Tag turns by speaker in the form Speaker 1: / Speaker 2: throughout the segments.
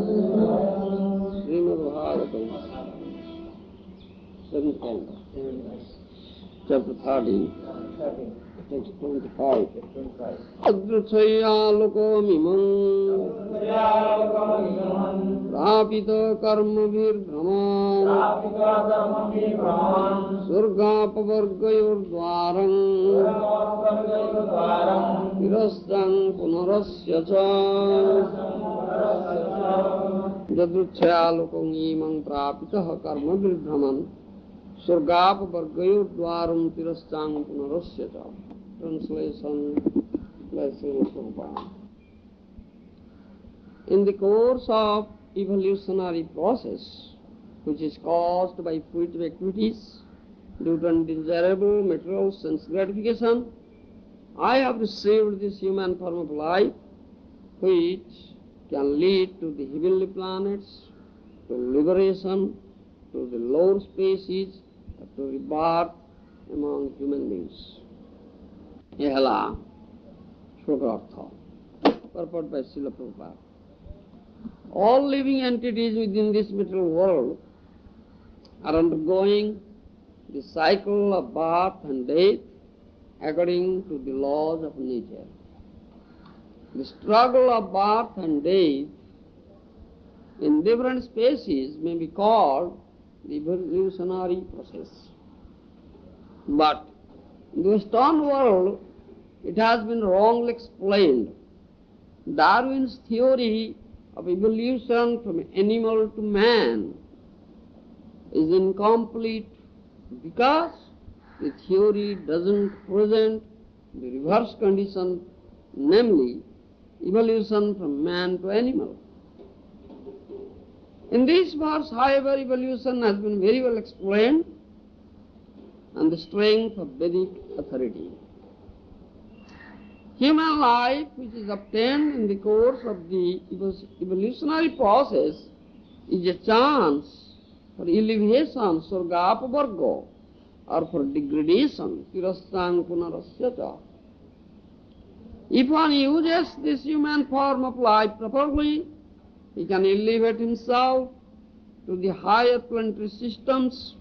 Speaker 1: Srimad Bhagavatam, 7th canto, chapter 13, text 25. Adruchaya lokomimam prapita karma virbraman surgapavargayor dvaram tirastang punarasya cha Jadruchaya lokomimam prapita karma virbraman surgapavargayor dvaram tirastang punarasya cha. Translation by Srimad Prabhupada. In the course of evolutionary process, which is caused by fruitive activities due to undesirable material sense gratification, I have received this human form of life, which can lead to the heavenly planets, to liberation, to the lower species, to rebirth among human beings. Ehala, Shlokartha, purport by Srila Prabhupada. All living entities within this material world are undergoing the cycle of birth and death according to the laws of nature. The struggle of birth and death in different species may be called the evolutionary process. But in the Western world, it has been wrongly explained. Darwin's theory of evolution from animal to man is incomplete because the theory doesn't present the reverse condition, namely evolution from man to animal. In this verse, however, evolution has been very well explained on the strength of Vedic authority. Human life, which is obtained in the course of the evolutionary process, is a chance for elevation, surgapavarga, or for degradation, tirastang punarasyata. If one uses this human form of life properly, he can elevate himself to the higher planetary systems,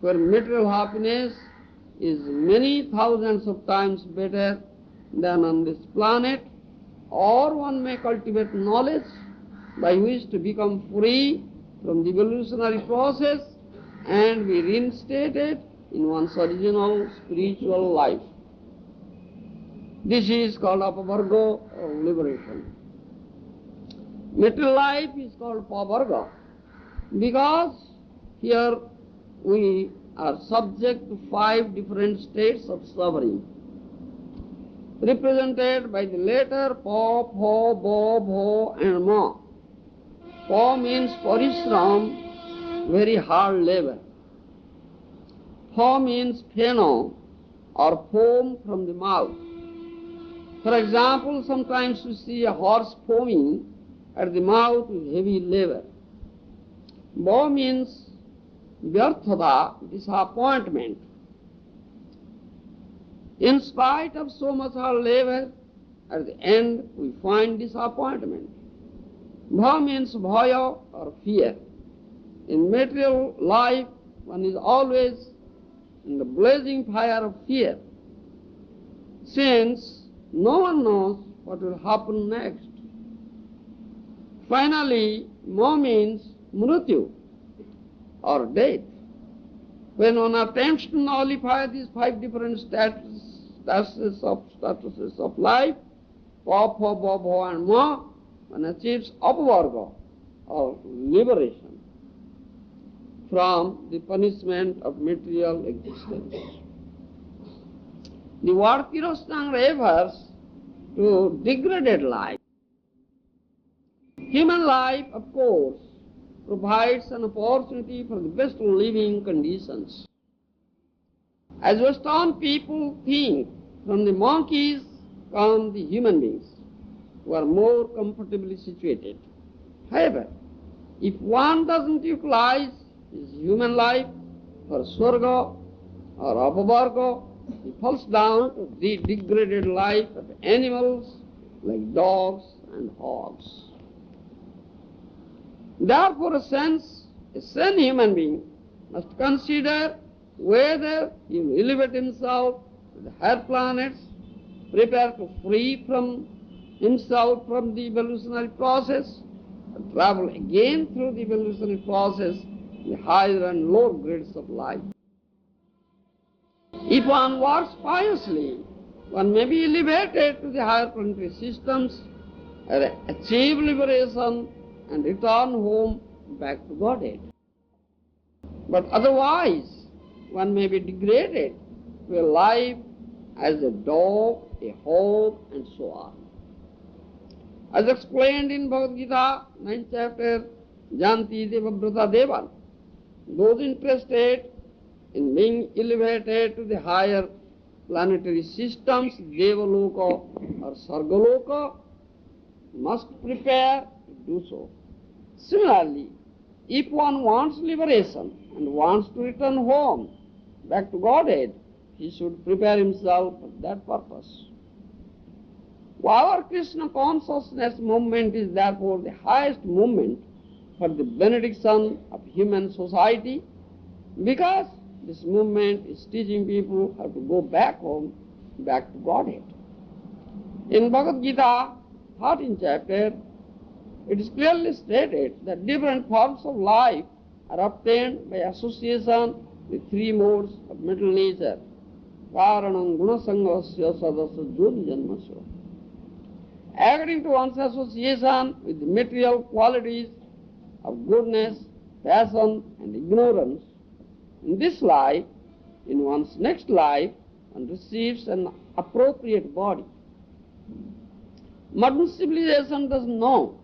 Speaker 1: where material happiness is many thousands of times better than on this planet, or one may cultivate knowledge by which to become free from the evolutionary process and be reinstated in one's original spiritual life. This is called apavarga, or liberation. Material life is called pavarga because here we are subject to 5 different states of suffering, represented by the letter pa, pho, bo, bho and ma. Pa means parishram, very hard labor. Pho means pheno, or foam from the mouth. For example, sometimes we see a horse foaming at the mouth with heavy labor. Bo means vyarthata, disappointment. In spite of so much hard labor, at the end we find disappointment. Bha means bhaya, or fear. In material life, one is always in the blazing fire of fear, since no one knows what will happen next. Finally, ma means mrityu, or death. When one attempts to nullify these 5 different statuses of life, pa, pho, bo, bho and ma, one achieves apavarga, or liberation from the punishment of material existence. The word tirastang refers to degraded life. Human life, of course, provides an opportunity for the best living conditions. As Western people think, from the monkeys come the human beings, who are more comfortably situated. However, if one doesn't utilize his human life for swarga or apavarga, he falls down to the degraded life of animals like dogs and hogs. Therefore, a sane human being must consider whether he will elevate himself to the higher planets, prepare to free from himself from the evolutionary process, and travel again through the evolutionary process in the higher and lower grades of life. If one works piously, one may be elevated to the higher planetary systems, achieve liberation, and return home back to Godhead. But otherwise, one may be degraded to a life as a dog, a hog, and so on. As explained in Bhagavad Gita, 9th chapter, Janti Devabrata Devan, those interested in being elevated to the higher planetary systems, Devaloka or Sargaloka, must prepare to do so. Similarly, if one wants liberation and wants to return home, back to Godhead, he should prepare himself for that purpose. Our Krishna consciousness movement is therefore the highest movement for the benediction of human society, because this movement is teaching people how to go back home, back to Godhead. In Bhagavad Gita, 13th chapter, it is clearly stated that different forms of life are obtained by association with three modes of mental nature. Karanam gunasangasya sadasya jyoti janmasya. According to one's association with the material qualities of goodness, passion, and ignorance, in this life, in one's next life, one receives an appropriate body. Modern civilization does know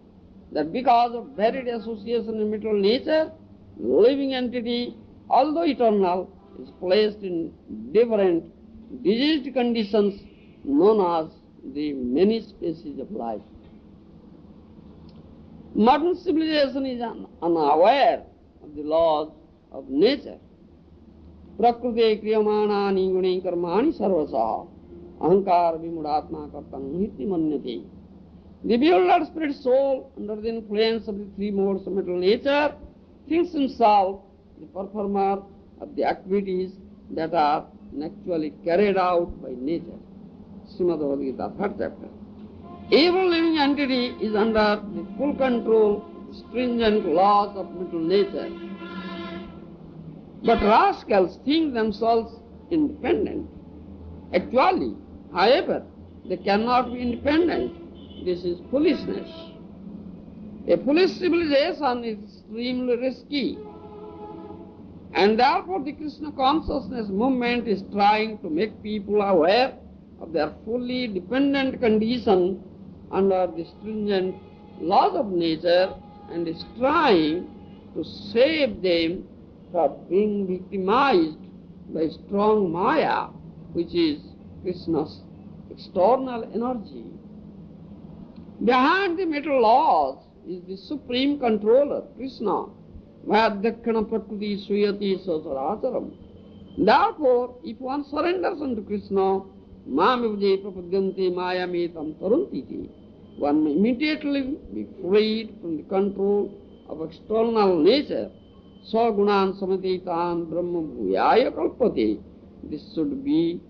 Speaker 1: that because of varied association in material nature, the living entity, although eternal, is placed in different diseased conditions known as the many species of life. Modern civilization is unaware of the laws of nature. Prakriti kriyamana guni karmani sarvasa ahankar vimudatma kartam hiti manyati. The bewildered spirit soul, under the influence of the three modes of mental nature, thinks himself the performer of the activities that are actually carried out by nature. Srimad Bhagavad Gita, 3rd chapter. Every living entity is under the full control of the stringent laws of mental nature. But rascals think themselves independent. Actually, however, they cannot be independent. This is foolishness. A foolish civilization is extremely risky. And therefore the Krishna consciousness movement is trying to make people aware of their fully dependent condition under the stringent laws of nature, and is trying to save them from being victimized by strong Maya, which is Krishna's external energy. Behind the material laws is the supreme controller, Krishna. Vayadhyakkhana prakriti suyati sasaracharam. Therefore, if one surrenders unto Krishna, mamivje prapadyanti mayametam tarantiti, one may immediately be freed from the control of external nature. Sagunan samatitan brahma bhuyaya kalpati. This should be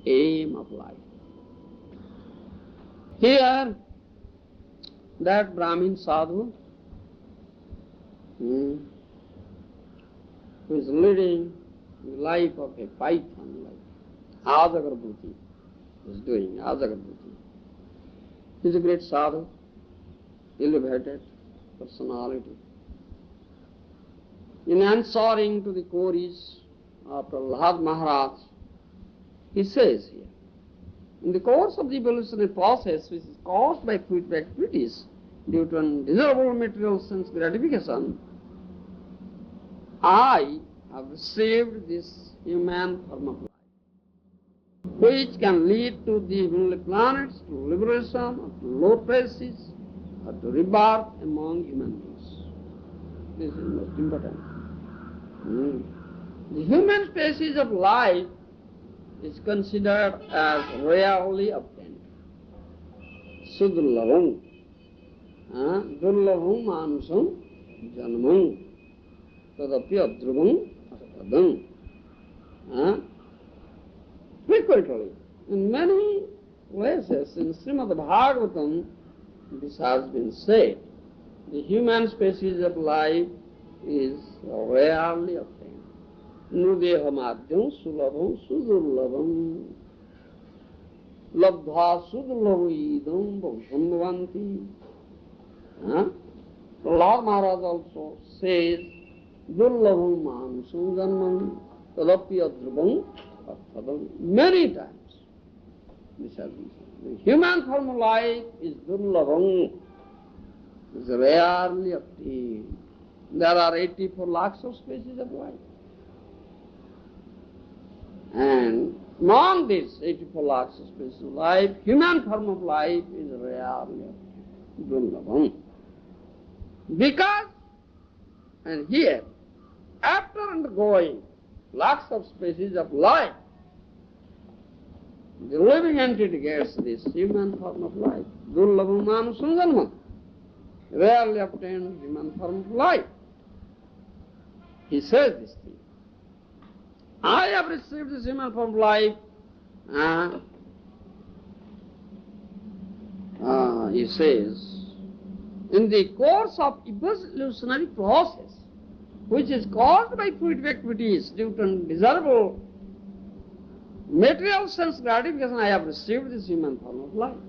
Speaker 1: the aim of life. Here, that Brahmin sadhu, who is leading the life of a python, like Ajagarbhuti is doing, Ajagarbhuti. He is a great sadhu, elevated personality. In answering to the queries of Prahlad Maharaj, he says here, in the course of the evolutionary process, which is caused by fruitful activities due to undesirable material sense gratification, I have received this human form of life, which can lead to the heavenly planets, to liberation, or to low places, or to rebirth among human beings. This is most important. The human species of life is considered as rarely obtained. Sudurlabham. Durlabham manusam janmam tadapi adrubam astadam. Frequently, in many places in Srimad Bhagavatam, this has been said. The human species of life is rarely obtained. Nudeha madhyam sulabham sudurlabham labdha sudurlabham bhavanti. Lord Maharaja also says, Durlabham manusam janmam tadapi adrubam arthadam. Many times this has been said. The human form of life is durlabham, is rarely obtained. There are 84 lakhs of species of life. And among these 84 lakhs of species of life, human form of life is rarely obtained. Durlabham. Because, and here, after undergoing lakhs of species of life, the living entity gets this human form of life. Durlabham manusam janmam. Rarely obtained human form of life. He says this thing. I have received this human form of life. He says, in the course of evolutionary process, which is caused by fruitive activities due to undesirable material sense gratification, I have received this human form of life.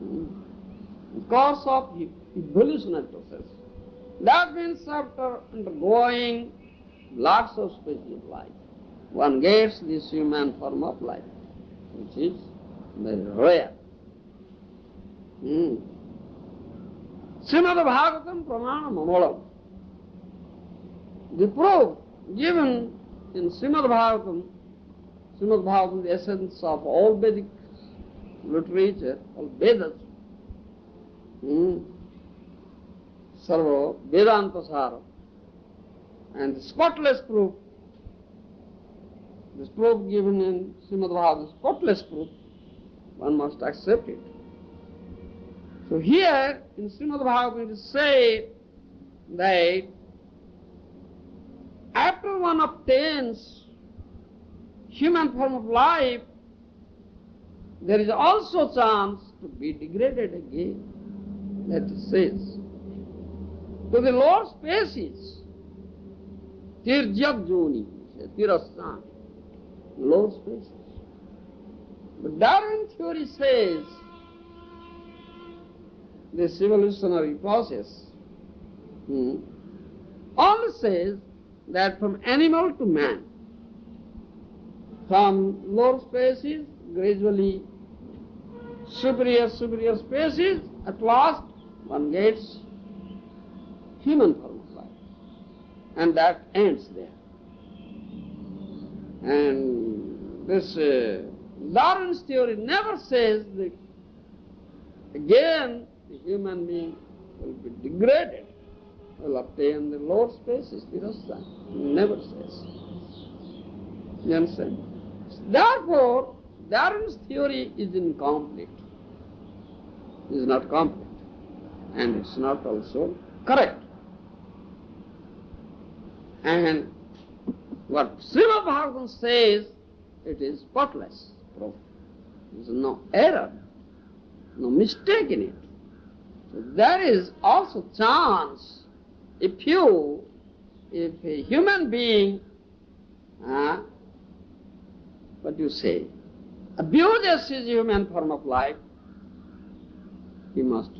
Speaker 1: In course of evolutionary process. That means after undergoing lots of species of life, one gets this human form of life, which is very rare. Srimad Bhagavatam Pramana Mamalam. The proof given in Srimad Bhagavatam, the essence of all Vedic literature, all Vedas, Sarva Vedanta Sara, and the spotless proof, this proof given in Srimad Bhagavatam, spotless proof, one must accept it. So here in Srimad Bhagavatam it is said that after one obtains human form of life, there is also chance to be degraded again. That it says. To the lower species, Tirjab Joni, Tirastan, lower species. But Darwin theory says, this evolutionary process only says that from animal to man, from lower species, gradually superior species, at last one gets human form of life. And that ends there. And this Darwin's theory never says that again the human being will be degraded, will obtain the lower species, never says. You understand? Therefore, Darwin's theory is incomplete. It is not complete. And it's not also correct. And what Srimad Bhagavatam says, it is spotless proof. There is no error, no mistake in it. So there is also chance if a human being, abuses his human form of life, he must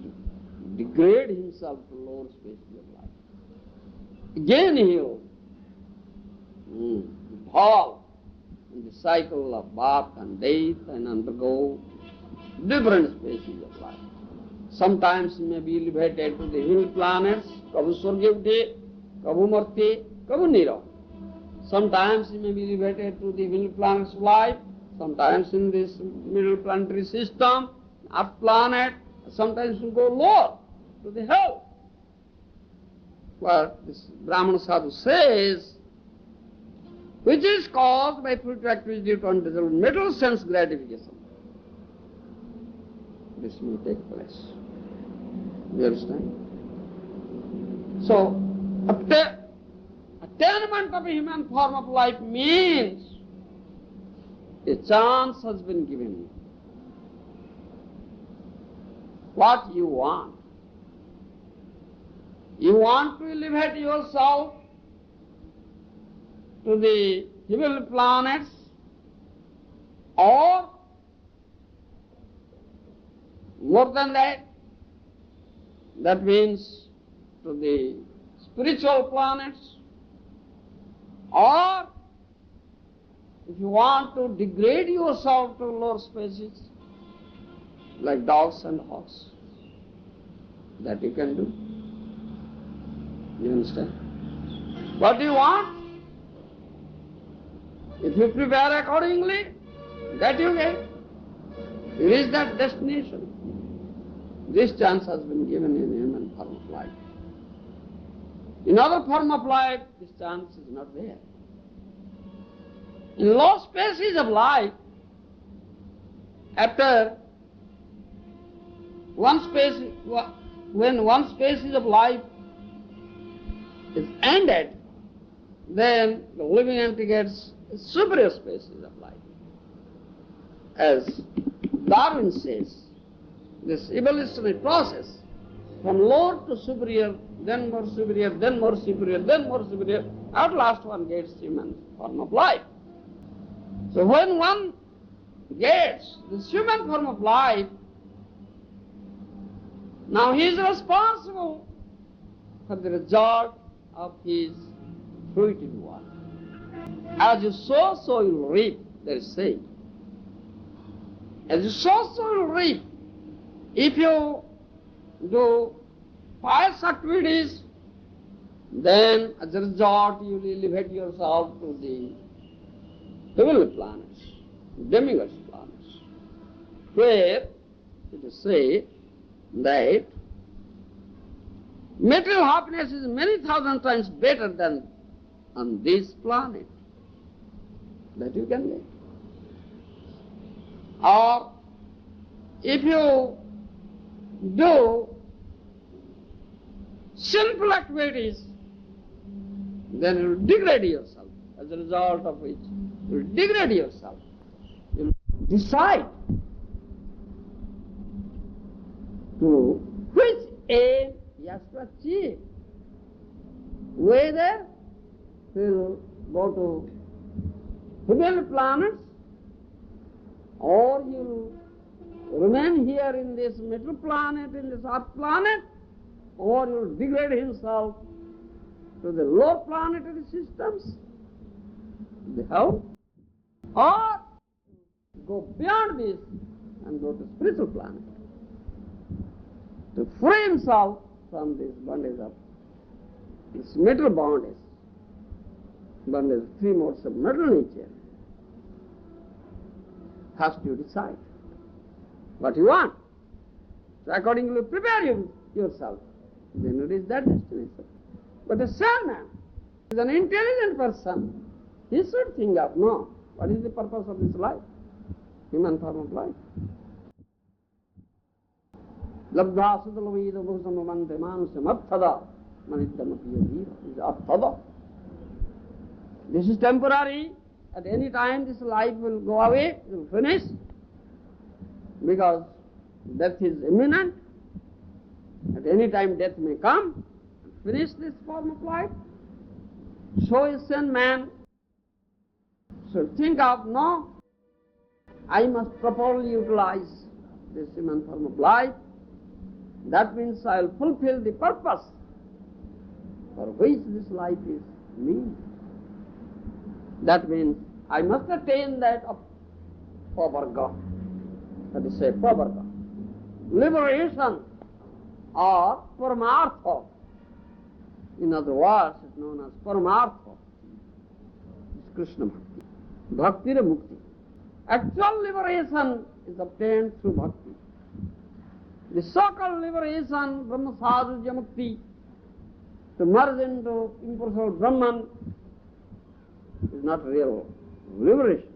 Speaker 1: degrade himself to lower species of life. Again he will fall in the cycle of birth and death and undergo different species of life. Sometimes he may be elevated to the hill planets, Kabhu Swargavde, Kabhu Marti, Kabhu Nira. Sometimes he may be elevated to the hill planets of life, sometimes in this middle planetary system, Earth planet, sometimes we go lower to the hell. What this Brahmana sadhu says, which is caused by fruitive activity due to undesirable material sense gratification. This may take place. You understand? So, attainment of a human form of life means a chance has been given you. What you want? You want to elevate yourself to the heavenly planets, or more than that, that means to the spiritual planets, or if you want to degrade yourself to lower species, like dogs and hawks, that you can do. You understand? What do you want? If you prepare accordingly, that you get. You reach that destination. This chance has been given in human form of life. In other form of life, this chance is not there. In low species of life, after when one species of life is ended, then the living entity gets a superior species of life. As Darwin says, this evolutionary process, from lower to superior, then more superior, then more superior, then more superior, at last one gets human form of life. So when one gets this human form of life, now he is responsible for the result of his fruitive work. As you sow, so you will reap, there is saying. As you sow, so you will reap. If you do pious activities, then as a result you will elevate yourself to the heavenly planets, demigods planets, where it is said that material happiness is many thousand times better than on this planet, that you can get. Or if you do sinful activities, then you will degrade yourself, as a result of which you will degrade yourself. You will decide to which aim he has to achieve. Whether he will go to heavenly planets, or he will remain here in this metal planet, in this earth planet, or he will degrade himself to the lower planetary systems, the hell, or go beyond this and go to spiritual planet, to free himself from this bondage of this metal bondage, three modes of metal nature. First you decide what you want. So accordingly prepare yourself. Then you reach that destination. But a sane man is an intelligent person. He should think of, no, what is the purpose of this life? Human form of life. Labdha sudalveda bhusamamante manusam arthada manityamapiya is arthada. This is temporary. At any time this life will go away, it will finish, because death is imminent. At any time death may come and finish this form of life. So a sane man should think of, no, I must properly utilize this human form of life. That means I will fulfill the purpose for which this life is meant. That means I must attain that of pavarga, that is say pavarga, liberation or paramartha. In other words, it is known as paramartha. It's Krishna Bhakti. Bhakti re mukti. Actual liberation is obtained through bhakti. The so-called liberation, Brahma Sadhya Mukti, to merge into impersonal Brahman, is not real liberation.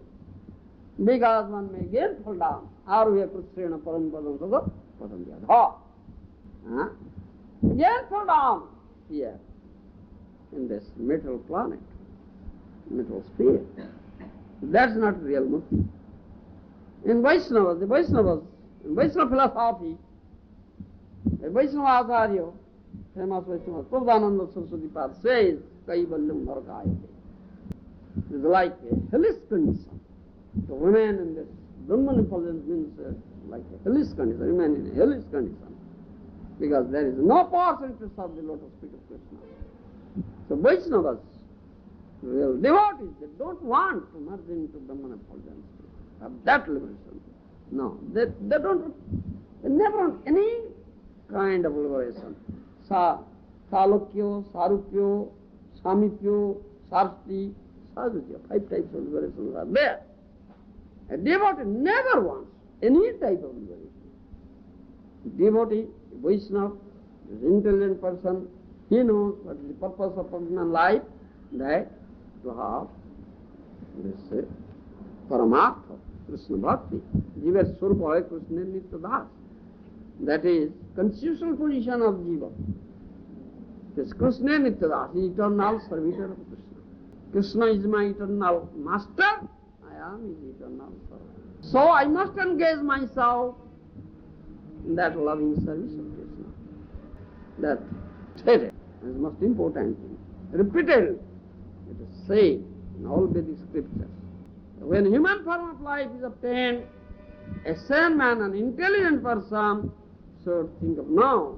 Speaker 1: Because one may again fall down. Arvya Prasrena Parampadam Sada Padam Yadha. Again fall down here in this metal planet, metal sphere. That's not real mukti. In Vaishnavas, in Vaishnava philosophy, a Vaishnava Acharya, famous Vaishnava, Prabhupada Saraswati Pad says, Kaivalyam Bhargayate. It is like a hellish condition. To remain in this Brahman effulgence means like a hellish condition, remain in a hellish condition. Because there is no person to serve the lotus feet of Krishna. So Vaishnavas, real devotees, they don't want to merge into Brahman effulgence, have that liberation. No, they never want any kind of liberation. Salokyo, Sarupyo, Samipyo, Sarsti, Sadhutya, 5 types of liberations are there. A devotee never wants any type of liberation. Devotee, Vaishnava, is an intelligent person, he knows what is the purpose of human life, that to have this Paramartha, Krishna Bhakti, Jiva Surpa Krishna Nityadas. That is constitutional position of Jiva. This Krishna Nityadas, the eternal servitor of Krishna. Krishna is my eternal master, I am his eternal servant. So I must engage myself in that loving service of Krishna. That stated is most important thing. Repeatedly, it is said in all Vedic scriptures. When human form of life is obtained, a sane man, an intelligent person, should think of, now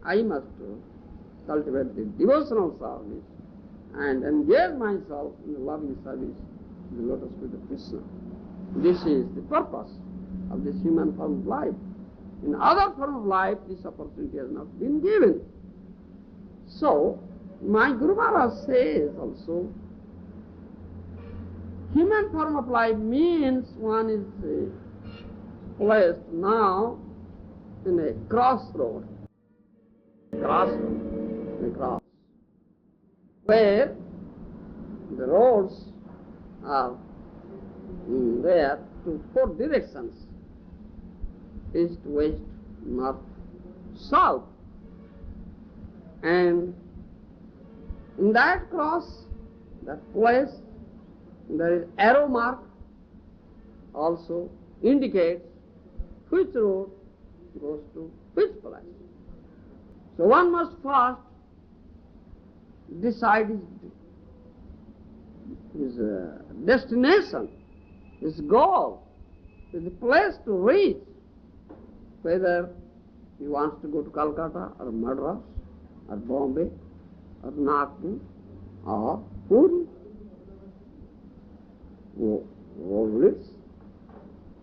Speaker 1: I must cultivate the devotional service and engage myself in the loving service of the lotus feet of Krishna. This is the purpose of this human form of life. In other form of life, this opportunity has not been given. So, my Guru Maharaj says also, human form of life means one is placed now in a crossroad, a cross, where the roads are there to 4 directions, east, west, north, south. And in that cross, that place, there is arrow mark also indicates which road goes to which place. So one must first decide his destination, his goal, the place to reach, whether he wants to go to Calcutta or Madras or Bombay or Nagpur or Puri.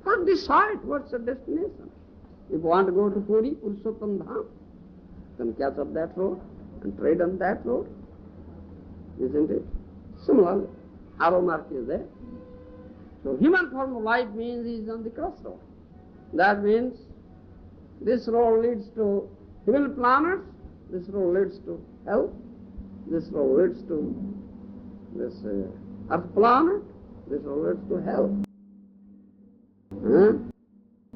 Speaker 1: First decide what's the destination. If you want to go to Puri, Purushottam Dham, then catch up that road and trade on that road, isn't it? Similarly, arrow mark is there. So human form of life means he is on the crossroad. That means this road leads to heavenly planets, this road leads to hell, this road leads to this earth planet, this road leads to hell.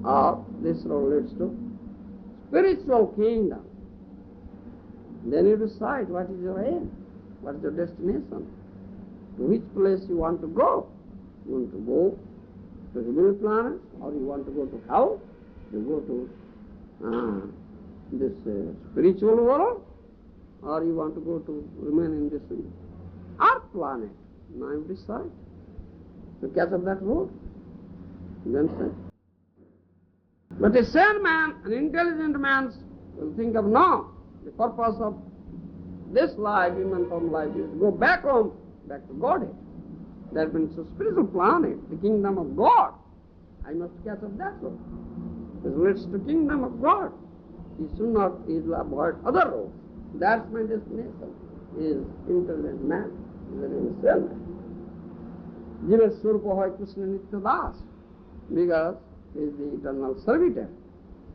Speaker 1: Or this road leads to spiritual kingdom. Then you decide what is your aim, what is your destination, to which place you want to go. You want to go to heavenly planets, or you want to go to hell, you go to this spiritual world, or you want to go to remain in this earth planet. Now you decide to catch up that road. Then say. But a sane man, an intelligent man, will think of, no, the purpose of this life, human form life, is to go back home, back to Godhead. That means a spiritual planet, the kingdom of God. I must catch up that road. This leads to kingdom of God. He should not easily avoid other roads. That's my destination. He is intelligent man, he is an insane man. Jiva Surpa Hoy Krishna Nityadas, because he is the eternal servitor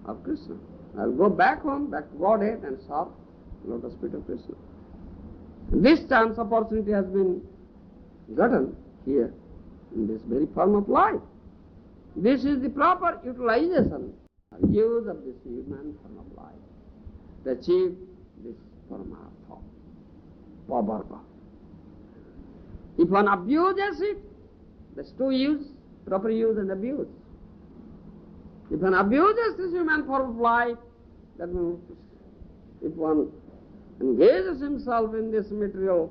Speaker 1: of Krishna. I will go back home, back to Godhead and serve lotus feet of Krishna. This chance opportunity has been gotten here in this very form of life. This is the proper utilization or use of this human form of life to achieve this paramartha, pavarga. If one abuses it, there's two use, proper use and abuse. If one abuses this human form of life, that means if one engages himself in this material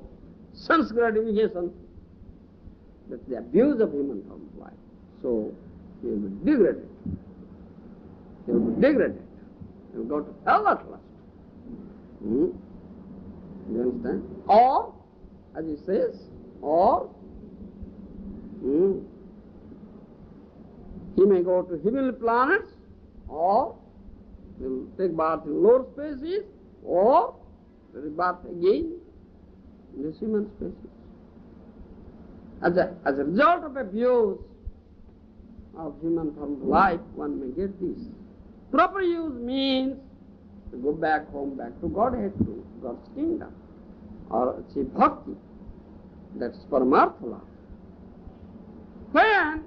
Speaker 1: sense gratification, that's the abuse of human form of life. So he will be degraded. He will be degraded. He will go to hell at last. You understand? Or, as he says, or he may go to heavenly planets, or he will take birth in lower species, or take birth again in this human species. As a result of abuse of human form of life, one may get this. Proper use means to go back home, back to Godhead, to God's kingdom, or achieve bhakti. That's paramartha love. When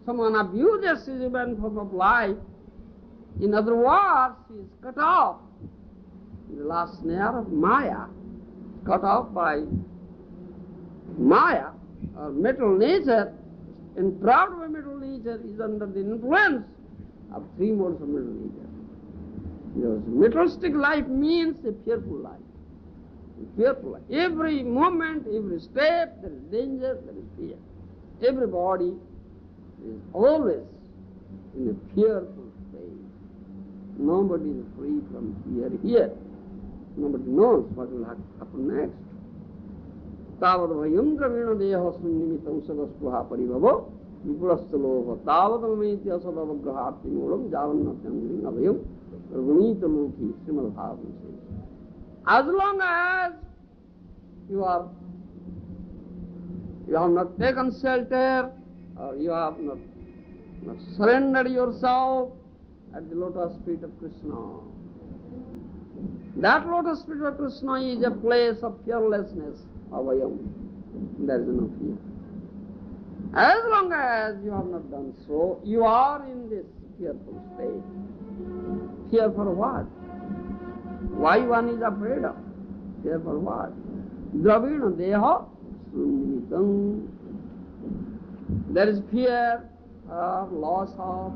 Speaker 1: someone abuses his human form of life, in other words, he is cut off in the last snare of Maya, cut off by Maya, or material nature, and proud by material nature is under the influence of three modes of material nature. Because materialistic life means a fearful life. Fearful life. Every moment, every step, there is danger, there is fear. Everybody is always in a fearful state. Nobody is free from fear here. Nobody knows what will happen next. Tavad bhayam dravena deha sunnimitam sagaspruha paribhavo vipulastaloha tavad amitya sadavagrahati moolam javannatyam avayam gunita lokhi Srimad Bhagavatam says. As long as you have not taken shelter, or you have not surrendered yourself at the lotus feet of Krishna, that lotus feet of Krishna is a place of fearlessness, avayam. There is no fear. As long as you have not done so, you are in this fearful state. Fear for what? Why one is afraid of? Fear for what? Dravena deha sunnimitam. There is fear of loss of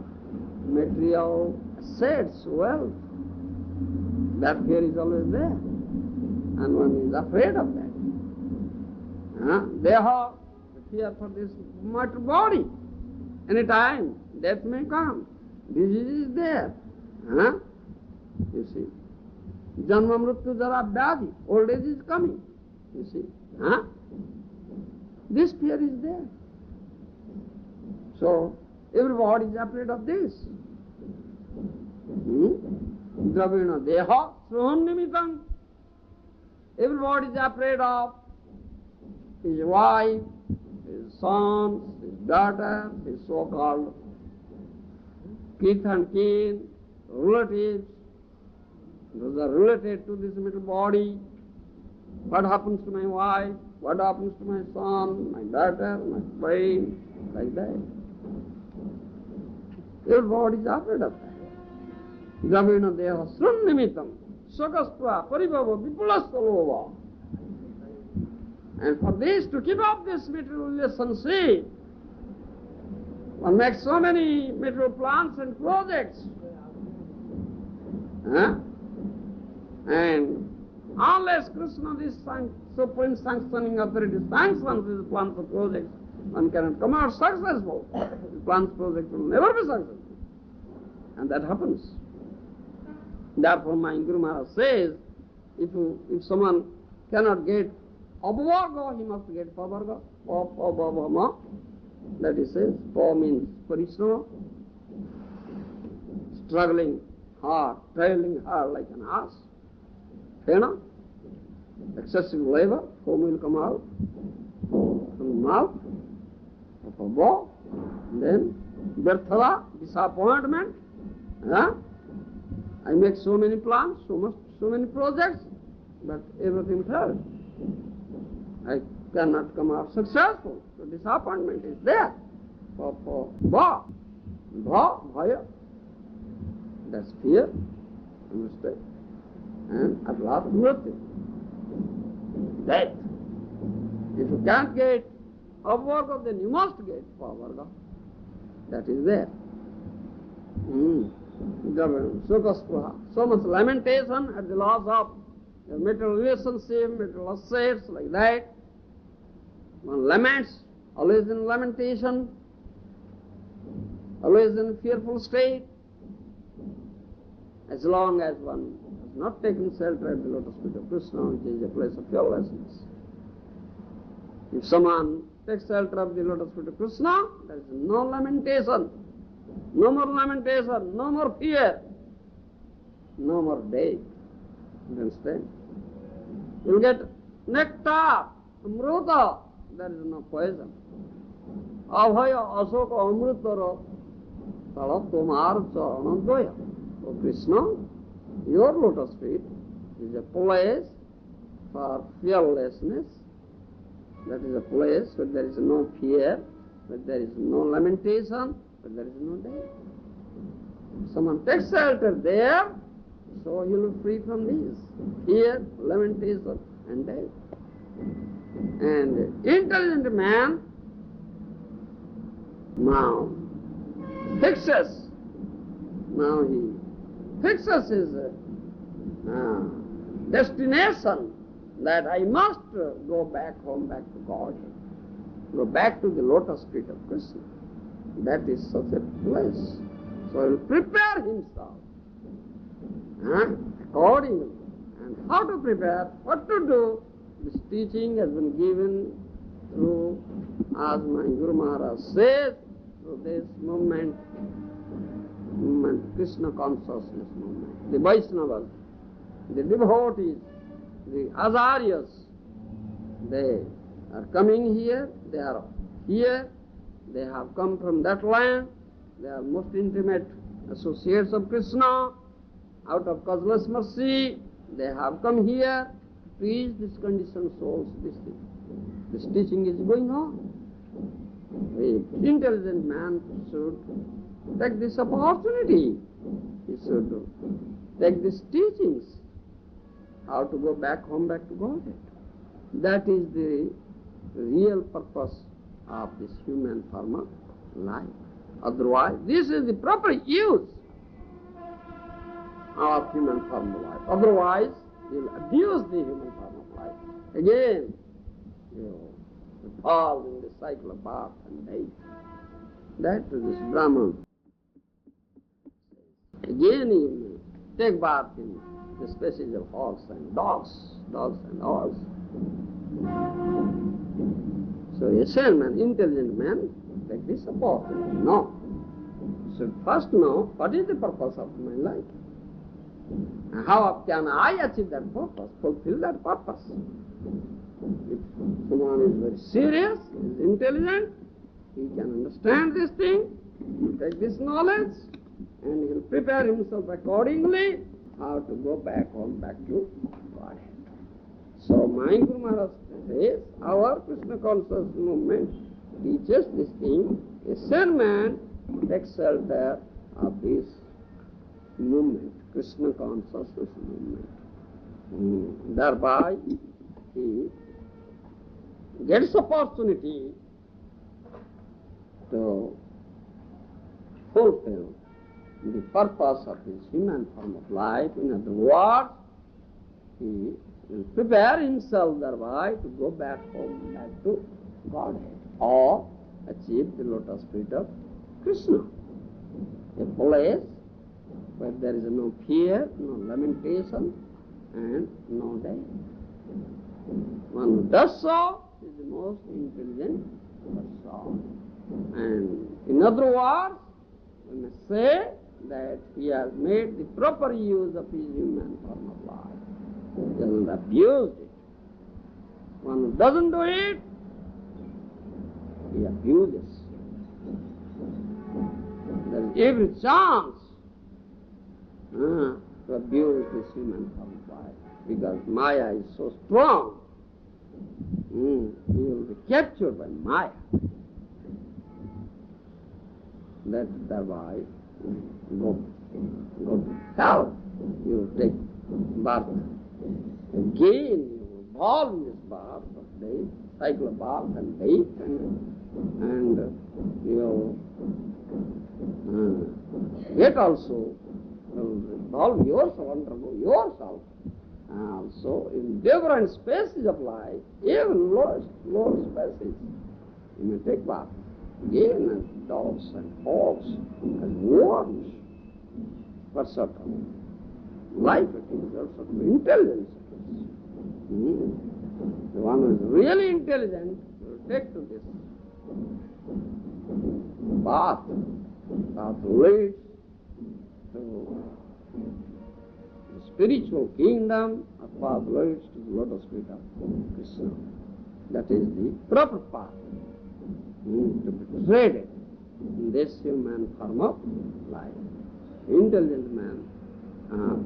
Speaker 1: material assets, wealth. That fear is always there. And one is afraid of that. Deha, the fear for this matter body. Any time, death may come. Disease is there. You see. Janma mrityu jara vyadhi. Old age is coming. You see. This fear is there. So, everybody is afraid of this. Dravena deha sruham nimitam. Everybody is afraid of his wife, his sons, his daughters, his so-called kith and kin, relatives. Those are related to this little body. What happens to my wife? What happens to my son, my daughter, my friend? Like that. Everybody is afraid of that. Gravina deha srunnimitam sagaspra paribhava vipulastalova. And for this, to keep up this material relationship, one makes so many material plans and projects. And unless Krishna, this supreme sanctioning authority, sanctions these plans and projects, one cannot come out successful. The plans project will never be successful. And that happens. Therefore, my Guru Maharaj says, if someone cannot get abhavarga, he must get pavarga. Pa. That he says. Pa means parishrama, struggling hard, trailing hard like an ass. Fena, excessive labor, foam will come out from the mouth of a bow. Then, Berthala, disappointment. I make so many plans, so many projects, but everything fails. I cannot come out successful. So disappointment is there. Bhaya. That's fear. Understand? and at last mrityu, death. If you can't get upvarga, then you must get pavarga. That is there. So much lamentation at the loss of your material relationship, material assets, like that. One laments, always in lamentation, always in fearful state. As long as one has not taken shelter at the lotus feet of Krishna, which is a place of fearlessness. If someone takes shelter of the lotus feet of Krishna, there is no lamentation, no more lamentation, no more fear, no more death. You understand? You will get nectar, amruta, there is no poison. Abhaya asoka amrutara tala tomar charanadvaya. O Krishna, your lotus feet is a place for fearlessness. That is a place where there is no fear, where there is no lamentation, where there is no death. If someone takes shelter there, so he will be free from this fear, lamentation, and death. And intelligent man now fixes his destination, that I must go back home, back to God, go back to the lotus feet of Krishna. That is such a place. So he will prepare himself accordingly. And how to prepare, what to do, this teaching has been given through, as my Guru Maharaj says, through this movement, Krishna consciousness movement. The Vaishnavas, the devotees, the Acharyas, they are coming here, they are here, they have come from that land, they are most intimate associates of Krishna. Out of causeless mercy, they have come here to teach these conditioned souls this thing. This teaching is going on. The intelligent man should take this opportunity. He should take these teachings, how to go back home, back to Godhead. That is the real purpose of this human form of life. Otherwise, this is the proper use of human form of life. Otherwise, you will abuse the human form of life. Again, you fall in the cycle of birth and death. That is this Brahman. Again, you may take birth in the species of hogs and dogs and hogs. So a sane man, intelligent man, take this opportunity. No. You should first know what is the purpose of my life. And how can I achieve that purpose, fulfill that purpose? If someone is very serious, is intelligent, he can understand this thing, he will take this knowledge, and he will prepare himself accordingly how to go back home, back to Godhead. So my Guru Maharaj says, our Krishna conscious movement teaches this thing. A sane man takes shelter of this movement, Krishna consciousness movement. Thereby he gets opportunity to fulfill the purpose of his human form of life. In other words, he will prepare himself thereby to go back home, back to Godhead, or achieve the lotus feet of Krishna. A place where there is no fear, no lamentation, and no death. One who does so is the most intelligent person. And in other words, we may say that he has made the proper use of his human form of life. He hasn't abused it. One who doesn't do it, he abuses. There is every chance to abuse this human form of life, because Maya is so strong. He will be captured by Maya. That thereby go to hell. You will take birth. Again you evolve in this birth of death, cycle of birth and death, and you yet also evolve yourself, undergo yourself. Also in different spaces of life, even lower spaces, you may take birth. Again as dogs and hogs, as worms, for certain life it is, for certain intelligence it is. The one who is really intelligent will take to this path. Path leads to the spiritual kingdom, a path leads to the lotus feet of Krishna. That is the proper path. To be treaded in this human form of life. Intelligent man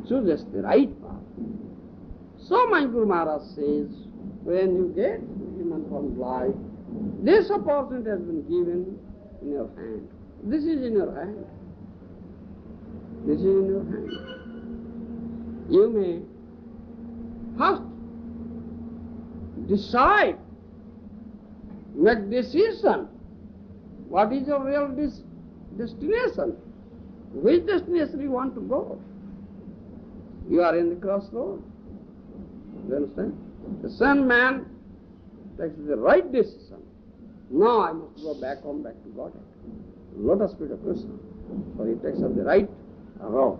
Speaker 1: chooses the right path. So my Guru Maharaj says, when you get human form of life, this opportunity has been given in your hand. This is in your hand. This is in your hand. You may first decide, make decision. What is your real destination? Which destination you want to go? You are in the crossroad. You understand? The same man takes the right decision. Now I must go back home, back to Godhead. Lotus feet of Krishna. So he takes up the right road.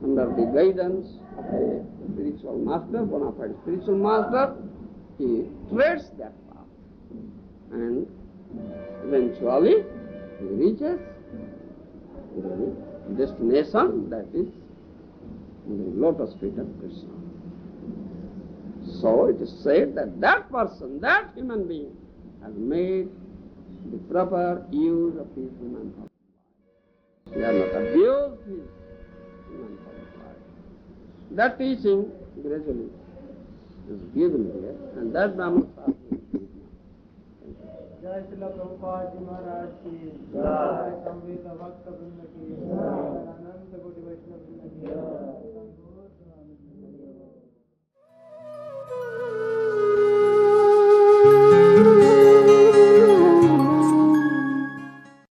Speaker 1: Under the guidance of a spiritual master, bona fide spiritual master, he treads that path. And eventually he reaches the destination, that is the lotus feet of Krishna. So it is said that that person, that human being, has made the proper use of his human form. He has not abused his human form of life. That teaching gradually is given here, and that Brahman Shastra is given.
Speaker 2: जय श्रील प्रभुपाद जी महाराज की जय, संवेद भक्त वृंद की जय, अनंत कोटि वैष्णव वृंद की जय।